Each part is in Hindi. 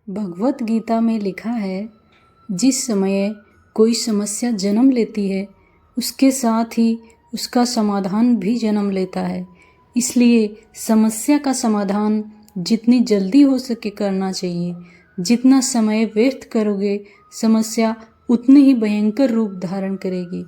भगवत गीता में लिखा है, जिस समय कोई समस्या जन्म लेती है उसके साथ ही उसका समाधान भी जन्म लेता है। इसलिए समस्या का समाधान जितनी जल्दी हो सके करना चाहिए। जितना समय व्यर्थ करोगे समस्या उतनी ही भयंकर रूप धारण करेगी।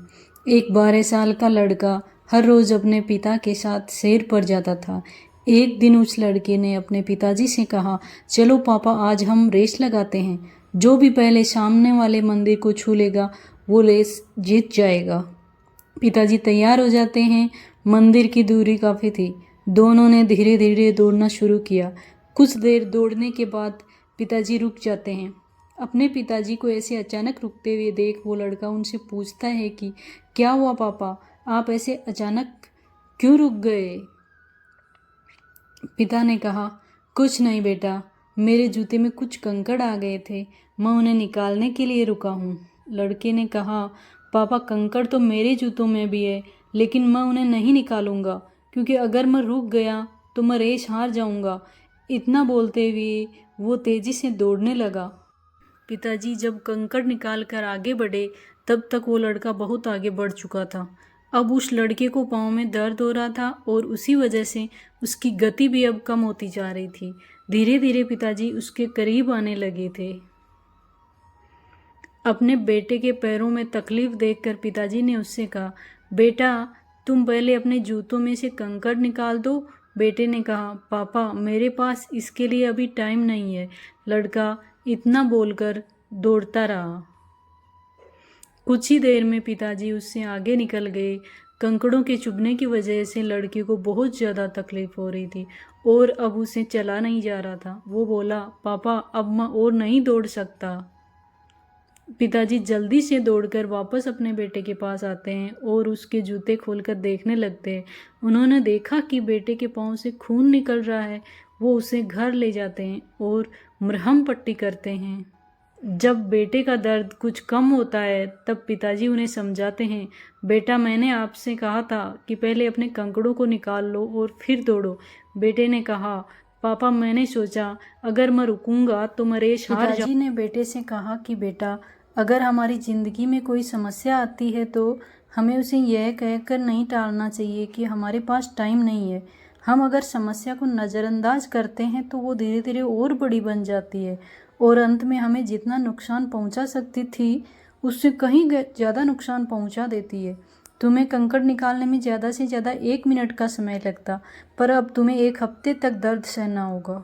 एक 12 साल का लड़का हर रोज़ अपने पिता के साथ सैर पर जाता था। एक दिन उस लड़के ने अपने पिताजी से कहा, चलो पापा आज हम रेस लगाते हैं। जो भी पहले सामने वाले मंदिर को छू लेगा वो रेस जीत जाएगा। पिताजी तैयार हो जाते हैं। मंदिर की दूरी काफ़ी थी। दोनों ने धीरे धीरे दौड़ना शुरू किया। कुछ देर दौड़ने के बाद पिताजी रुक जाते हैं। अपने पिताजी को ऐसे अचानक रुकते हुए देख वो लड़का उनसे पूछता है कि क्या हुआ पापा, आप ऐसे अचानक क्यों रुक गए? पिता ने कहा, कुछ नहीं बेटा, मेरे जूते में कुछ कंकड़ आ गए थे, मैं उन्हें निकालने के लिए रुका हूँ। लड़के ने कहा, पापा कंकड़ तो मेरे जूतों में भी है, लेकिन मैं उन्हें नहीं निकालूंगा क्योंकि अगर मैं रुक गया तो मैं रेस हार जाऊंगा। इतना बोलते हुए वो तेजी से दौड़ने लगा। पिताजी जब कंकड़ निकाल कर आगे बढ़े तब तक वो लड़का बहुत आगे बढ़ चुका था। अब उस लड़के को पाँव में दर्द हो रहा था और उसी वजह से उसकी गति भी अब कम होती जा रही थी। धीरे धीरे पिताजी उसके करीब आने लगे थे। अपने बेटे के पैरों में तकलीफ देखकर पिताजी ने उससे कहा, बेटा तुम पहले अपने जूतों में से कंकड़ निकाल दो। बेटे ने कहा, पापा मेरे पास इसके लिए अभी टाइम नहीं है। लड़का इतना बोलकर दौड़ता रहा। कुछ ही देर में पिताजी उससे आगे निकल गए। कंकड़ों के चुभने की वजह से लड़के को बहुत ज़्यादा तकलीफ हो रही थी और अब उसे चला नहीं जा रहा था। वो बोला, पापा अब मैं और नहीं दौड़ सकता। पिताजी जल्दी से दौड़कर वापस अपने बेटे के पास आते हैं और उसके जूते खोलकर देखने लगते हैं। उन्होंने देखा कि बेटे के पाँव से खून निकल रहा है। वो उसे घर ले जाते हैं और मरहम पट्टी करते हैं। जब बेटे का दर्द कुछ कम होता है तब पिताजी उन्हें समझाते हैं, बेटा मैंने आपसे कहा था कि पहले अपने कंकड़ों को निकाल लो और फिर दौड़ो। बेटे ने कहा, पापा मैंने सोचा अगर मैं रुकूंगा तो मैं रेस हार जाऊंगा। पिताजी ने बेटे से कहा कि बेटा अगर हमारी ज़िंदगी में कोई समस्या आती है तो हमें उसे यह कहकर नहीं टालना चाहिए कि हमारे पास टाइम नहीं है। हम अगर समस्या को नज़रअंदाज करते हैं तो वो धीरे धीरे और बड़ी बन जाती है और अंत में हमें जितना नुकसान पहुंचा सकती थी उससे कहीं ज़्यादा नुकसान पहुंचा देती है। तुम्हें कंकड़ निकालने में ज़्यादा से ज़्यादा 1 मिनट का समय लगता, पर अब तुम्हें 1 हफ्ते तक दर्द सहना होगा।